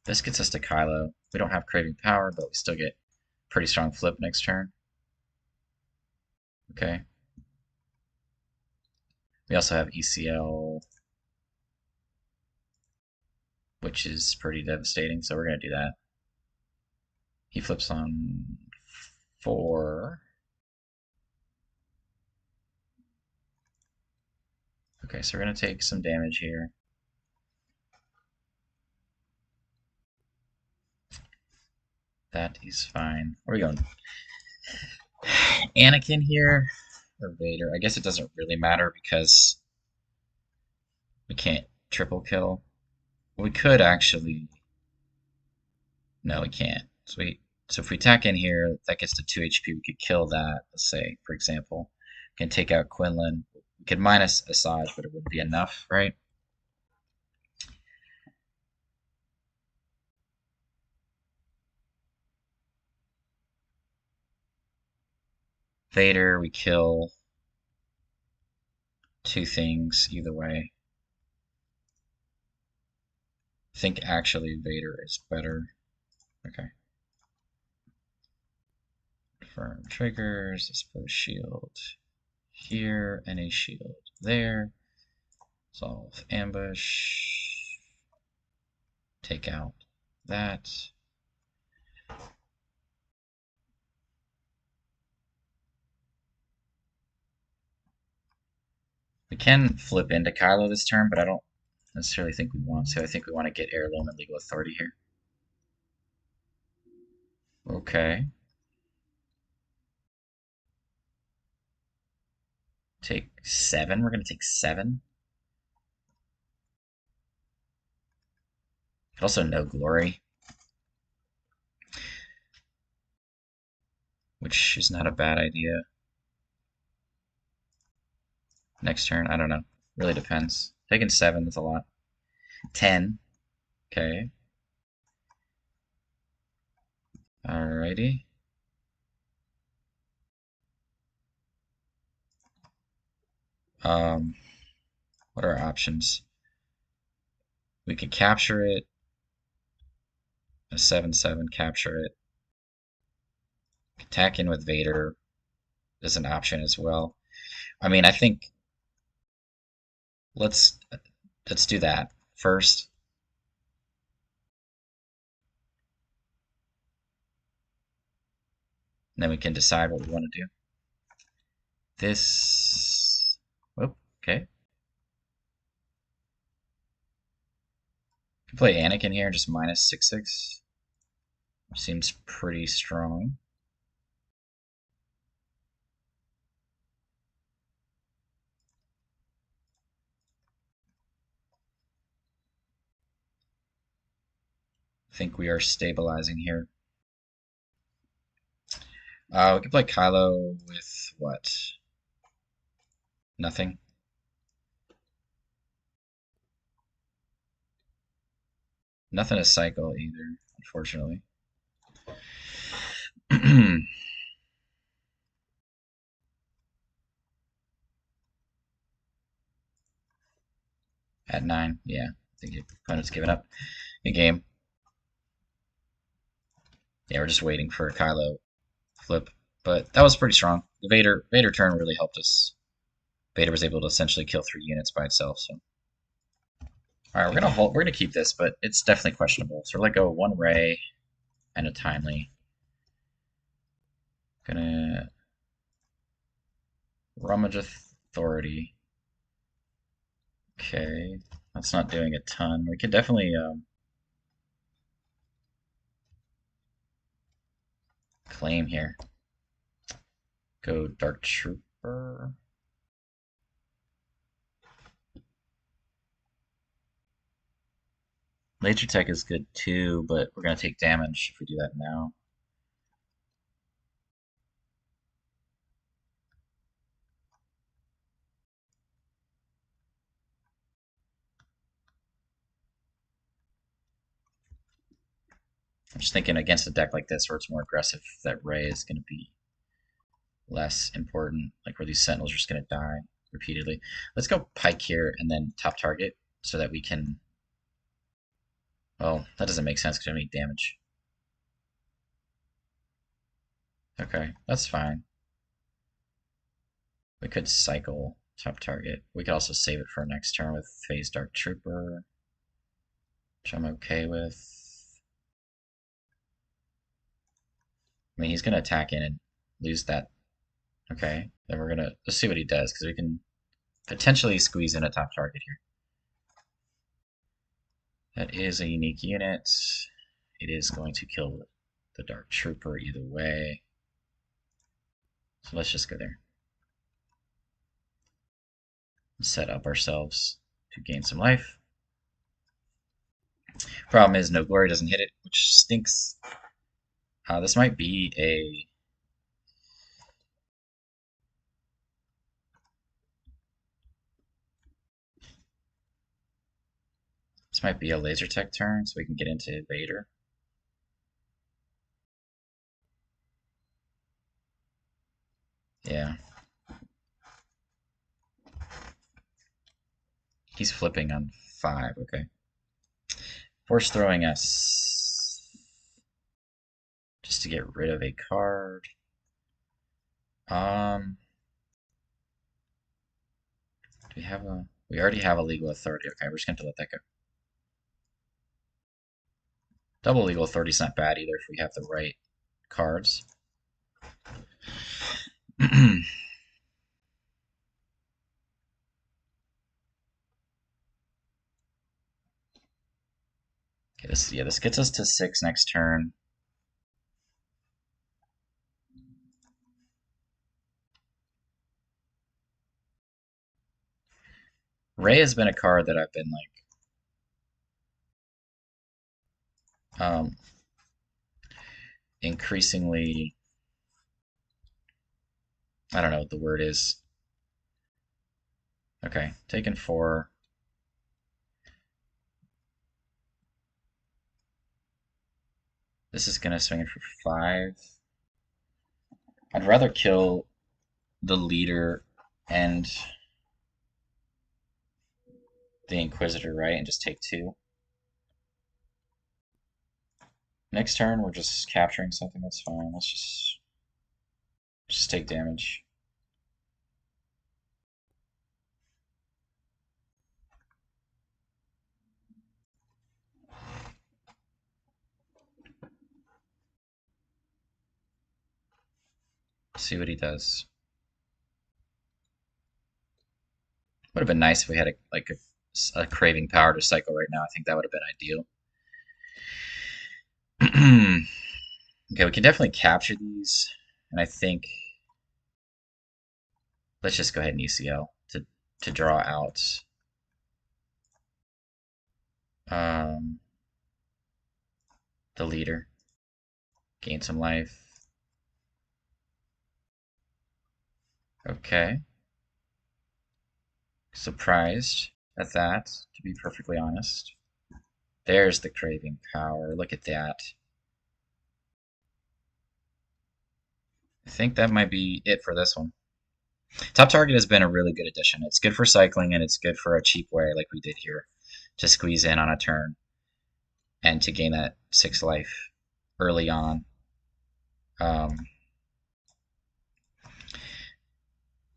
This gets us to Kylo. We don't have craving power, but we still get pretty strong flip next turn. Okay. We also have ECL, which is pretty devastating, so we're going to do that. He flips on 4. Okay, so we're going to take some damage here. That is fine. Where are we going? Anakin here or Vader? I guess it doesn't really matter because we can't triple kill. We could actually. No, we can't. So if we attack in here, that gets to 2 HP. We could kill that. Let's say, for example, we can take out Quinlan. We could minus Asajj, but it wouldn't be enough, right? Vader, we kill 2 things either way. I think actually Vader is better. Okay. Confirm triggers. Let's put a shield here and a shield there. Solve ambush. Take out that. We can flip into Kylo this turn, but I don't necessarily think we want to. I think we want to get heirloom and legal authority here. Okay. Take 7. We're going to take 7. Also, no glory, which is not a bad idea. Next turn, I don't know. Really depends. Taking 7 is a lot. 10. Okay. Alrighty. What are our options? We could capture it. A 7/7, capture it. Attack in with Vader is an option as well. I mean, I think let's do that first. And then we can decide what we want to do. This. Oh, okay. Can play Anakin here and just minus 6/6. Seems pretty strong. I think we are stabilizing here. We can play Kylo with what? Nothing. Nothing to cycle either, unfortunately. At 9, yeah. I think your opponent's given up. Good game. Yeah, we're just waiting for a Kylo flip. But that was pretty strong. The Vader turn really helped us. Vader was able to essentially kill 3 units by itself, so. Alright, we're gonna keep this, but it's definitely questionable. So we're gonna go 1 Ray and a timely. Gonna rummage authority. Okay, that's not doing a ton. We could definitely claim here. Go Dark Trooper. Laser Tech is good too, but we're gonna take damage if we do that now. I'm just thinking against a deck like this where it's more aggressive, that Ray is gonna be less important, like where these Sentinels are just gonna die repeatedly. Let's go Pike here and then top target so that we can. Well, that doesn't make sense because we don't need damage. Okay, that's fine. We could cycle top target. We could also save it for our next turn with Phase Dark Trooper, which I'm okay with. I mean, he's gonna attack in and lose that. Okay, then let's see what he does because we can potentially squeeze in a top target here. That is a unique unit. It is going to kill the Dark Trooper either way. So let's just go there. Set up ourselves to gain some life. Problem is, no glory doesn't hit it, which stinks. This might be a. This might be a laser tech turn, so we can get into Vader. Yeah. He's flipping on 5, okay. Force throwing us just to get rid of a card. Do we have a... We already have a legal authority. Okay, we're just going to let that go. Double legal authority is not bad either if we have the right cards. Okay, this gets us to 6 next turn. Ray has been a card that I've been like increasingly, I don't know what the word is. Okay, taking 4. This is gonna swing it for 5. I'd rather kill the leader and the Inquisitor, right, and just take 2. Next turn, we're just capturing something. That's fine. Let's just take damage. See what he does. Would have been nice if we had a craving power to cycle right now. I think that would have been ideal. Okay, we can definitely capture these, and I think let's just go ahead and UCL to draw out the leader, gain some life. Okay. Surprised at that, to be perfectly honest. There's the craving power. Look at that. I think that might be it for this one. Top Target has been a really good addition. It's good for cycling, and it's good for a cheap way like we did here to squeeze in on a turn and to gain that 6 life early on.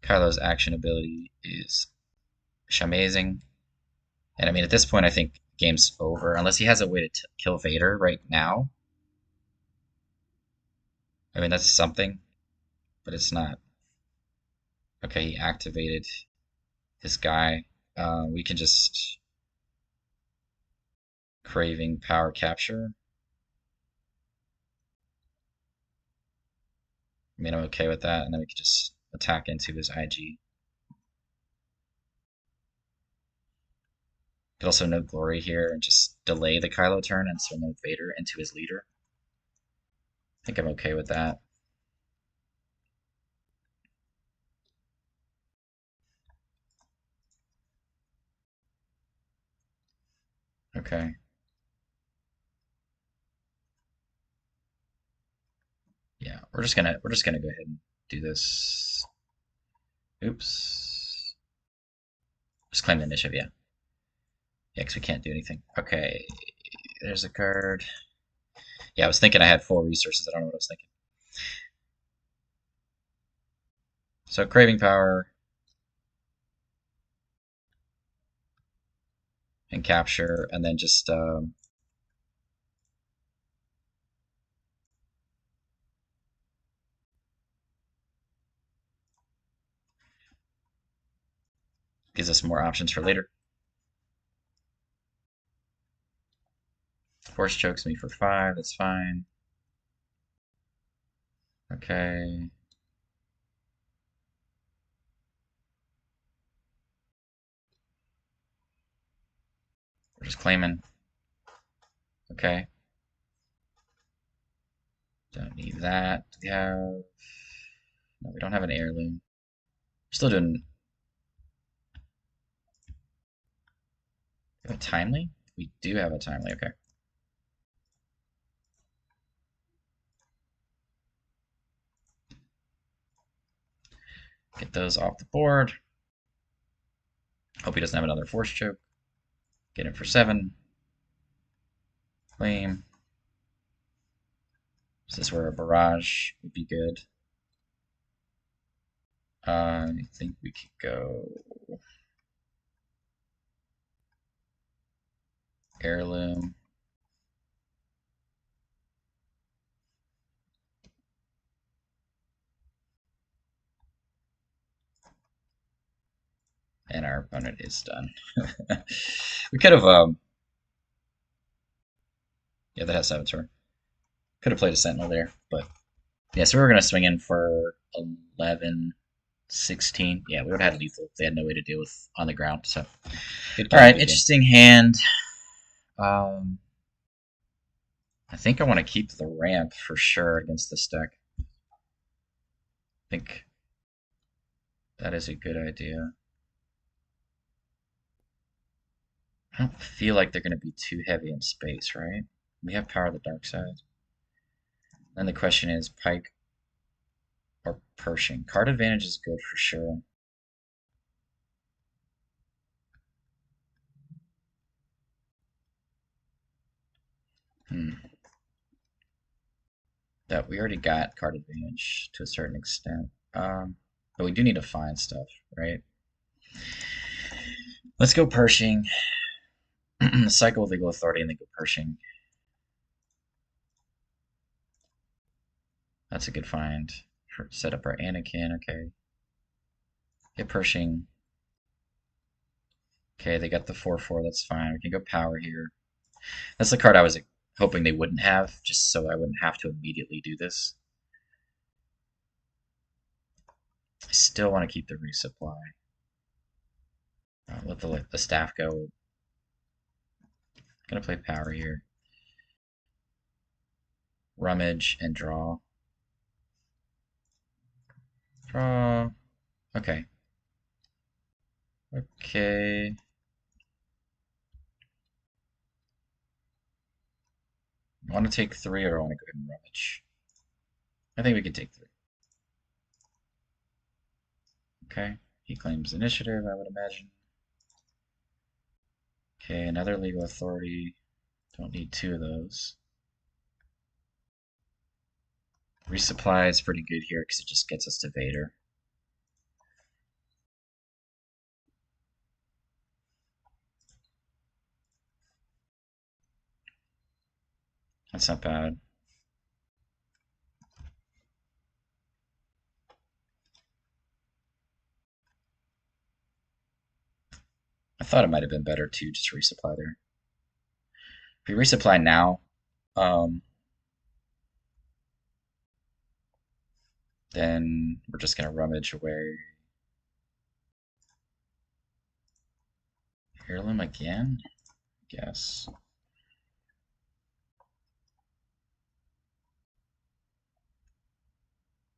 Kylo's action ability is amazing. And I mean, at this point, I think game's over. Unless he has a way to kill Vader right now. I mean, that's something, but it's not. Okay, he activated his guy. We can just craving power capture. I mean, I'm okay with that, and then we can just attack into his IG. Could also no glory here and just delay the Kylo turn and swing out Vader into his leader. I think I'm okay with that. Okay. Yeah, we're just gonna go ahead and do this. Oops. Just claim the initiative, yeah. Yeah, because we can't do anything. Okay, there's a card. Yeah, I was thinking I had 4 resources. I don't know what I was thinking. So craving power and capture, and then just gives us more options for later. Force chokes me for 5. That's fine. Okay. We're just claiming. Okay. Don't need that. Yeah. No, we don't have an heirloom. Still doing. We have a timely? We do have a timely. Okay. Get those off the board. Hope he doesn't have another force choke. Get him for 7. Claim. Is this where a barrage would be good? I think we could go heirloom. And our opponent is done. We could have, yeah, that has 7 turn. Could have played a sentinel there, but yeah, so we were going to swing in for 11, 16. Yeah, we would have had lethal. They had no way to deal with on the ground. So, all right, interesting hand. I think I want to keep the ramp for sure against this deck. I think that is a good idea. I don't feel like they're going to be too heavy in space, right? We have power of the dark side. Then the question is Pike or Pershing. Card advantage is good for sure. That we already got card advantage to a certain extent. But we do need to find stuff, right? Let's go Pershing. Cycle with legal authority and then go Pershing. That's a good find. Set up our Anakin, okay. Get Pershing. Okay, they got the 4/4, that's fine. We can go power here. That's the card I was hoping they wouldn't have, just so I wouldn't have to immediately do this. I still want to keep the resupply. Let the staff go. Gonna play power here. Rummage and draw. Draw. Okay. Okay. I want to take 3 or I want to go ahead and rummage? I think we can take 3. Okay. He claims initiative, I would imagine. Okay, another legal authority. Don't need 2 of those. Resupply is pretty good here because it just gets us to Vader. That's not bad. I thought it might have been better to just resupply there. If we resupply now, then we're just gonna rummage away. Heirloom again? Guess. I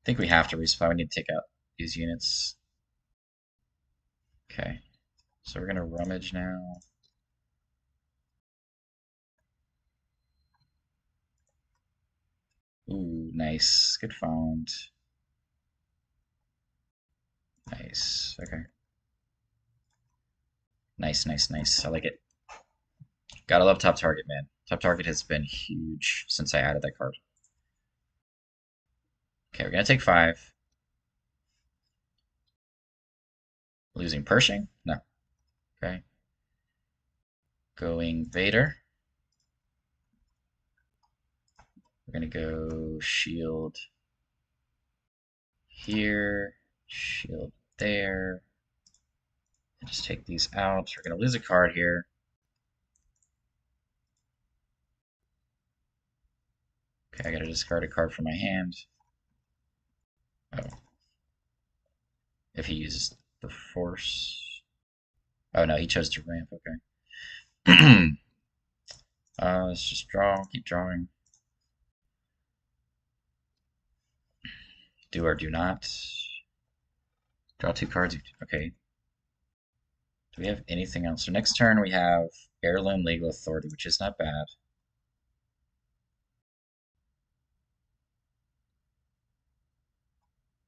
think we have to resupply. We need to take out these units. Okay. So we're gonna rummage now. Ooh, nice. Good find. Nice. Okay. Nice, nice, nice. I like it. Gotta love top target, man. Top target has been huge since I added that card. Okay, we're gonna take 5. Losing Pershing? No. Okay. Going Vader. We're gonna go shield here, shield there. And just take these out. We're gonna lose a card here. Okay, I gotta discard a card from my hand. Oh. If he uses the force. Oh no, he chose to ramp, okay. Let's just draw, keep drawing. Do or do not. Draw 2 cards. Okay. Do we have anything else? So next turn we have Heirloom Legal Authority, which is not bad.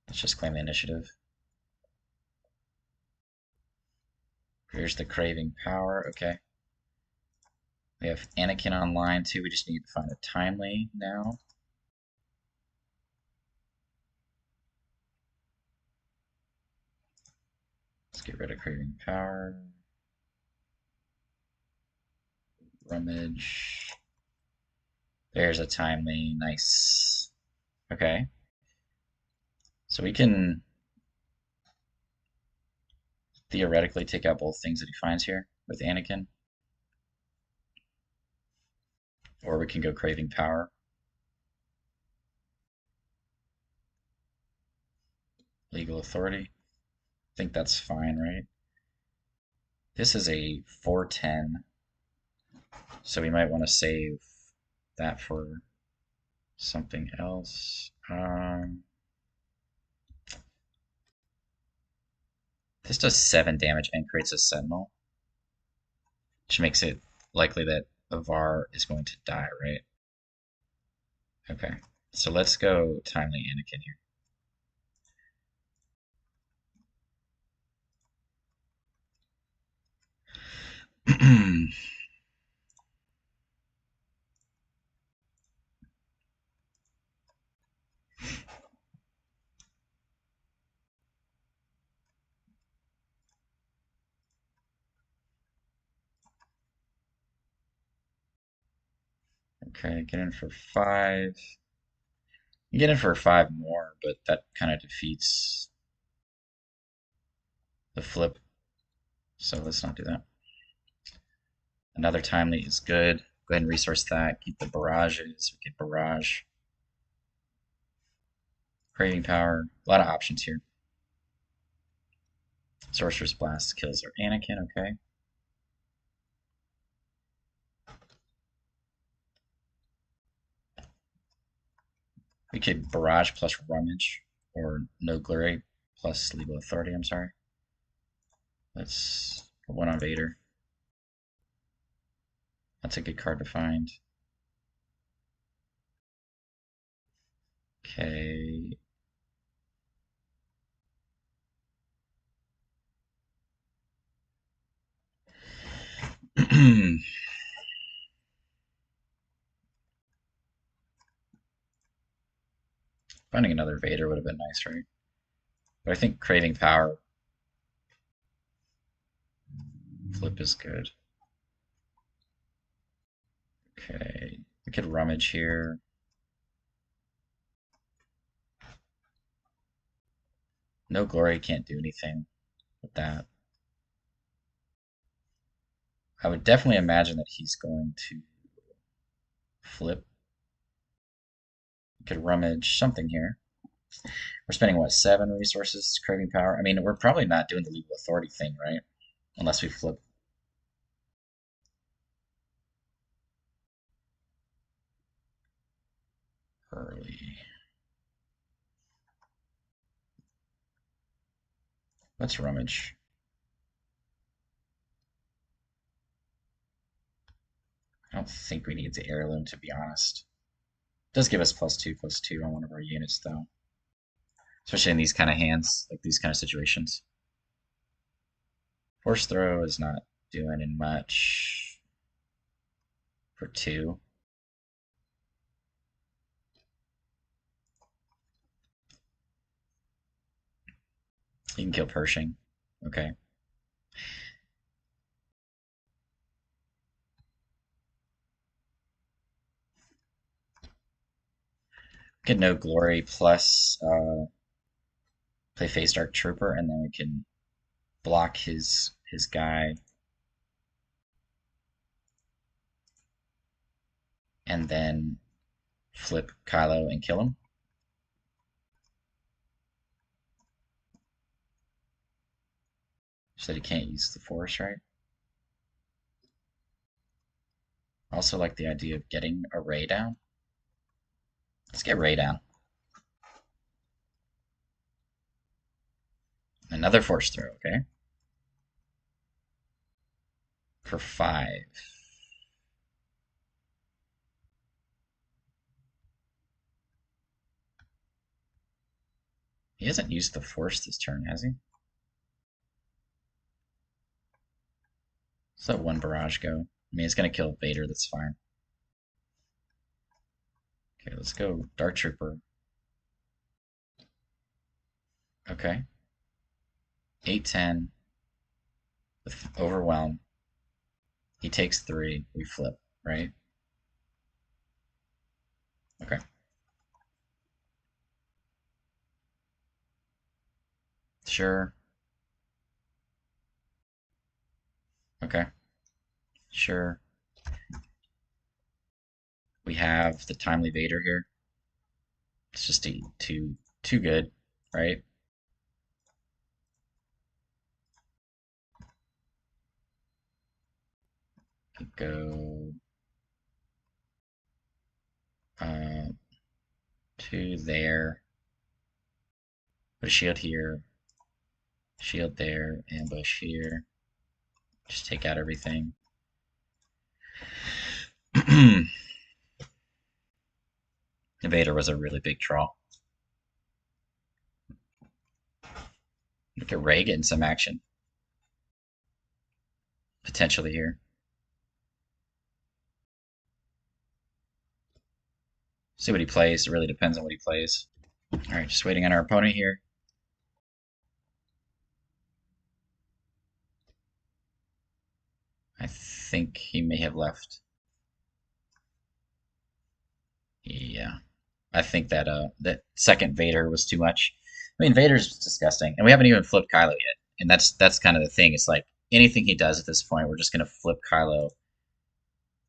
Let's just claim the initiative. Here's the Craving Power. Okay. We have Anakin online too. We just need to find a timely now. Let's get rid of Craving Power. Rummage. There's a timely. Nice. Okay. So we can theoretically take out both things that he finds here with Anakin. Or we can go Craving Power. Legal Authority. I think that's fine, right? This is a 410. So we might want to save that for something else. This does 7 damage and creates a Sentinel, which makes it likely that Avar is going to die, right? Okay, so let's go Timely Anakin here. Okay, get in for 5. You get in for 5 more, but that kind of defeats the flip. So let's not do that. Another timely is good. Go ahead and resource that. Keep the barrages. We get barrage. Craving Power. A lot of options here. Sorcerer's Blast kills our Anakin. Okay. We could barrage plus rummage, or no glory plus legal authority. I'm sorry. Let's put 1 on Vader. That's a good card to find. Okay. Finding another Vader would have been nice, right? But I think Craving Power flip is good. Okay, we could rummage here. No glory, can't do anything with that. I would definitely imagine that he's going to flip. We could rummage something here. We're spending, what, 7 resources craving power? I mean, we're probably not doing the legal authority thing, right? Unless we flip. early. Let's rummage. I don't think we need the heirloom, to be honest. It does give us +2/+2 on one of our units, though. Especially in these kind of hands, like these kind of situations. Force throw is not doing much for 2. You can kill Pershing. Okay. Get no glory plus play face Dark Trooper, and then we can block his guy, and then flip Kylo and kill him. So that he can't use the Force, right? Also like the idea of getting a Ray down. Let's get Ray down. Another Force throw, okay? For 5. He hasn't used the Force this turn, has he? So one barrage go. I mean, it's going to kill Vader, that's fine. Okay, let's go Dark Trooper. Okay. 8/10 with Overwhelm. He takes 3, we flip, right? Okay. Sure. Okay. Sure. We have the Timely Vader here. It's just too good, right? Go to there. Put a shield here. Shield there. Ambush here. Just take out everything. Vader was a really big draw. Look at Ray getting some action. Potentially here. See what he plays. It really depends on what he plays. Alright, just waiting on our opponent here. I think he may have left. Yeah. I think that that second Vader was too much. I mean, Vader's disgusting, and we haven't even flipped Kylo yet. And that's kind of the thing. It's like anything he does at this point, we're just gonna flip Kylo,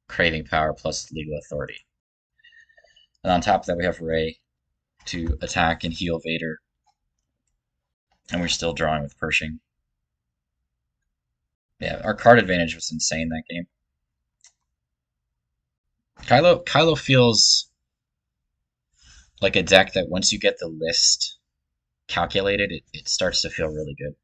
craving power plus legal authority. And on top of that, we have Rey to attack and heal Vader, and we're still drawing with Pershing. Yeah, our card advantage was insane that game. Kylo feels like a deck that once you get the list calculated, it starts to feel really good.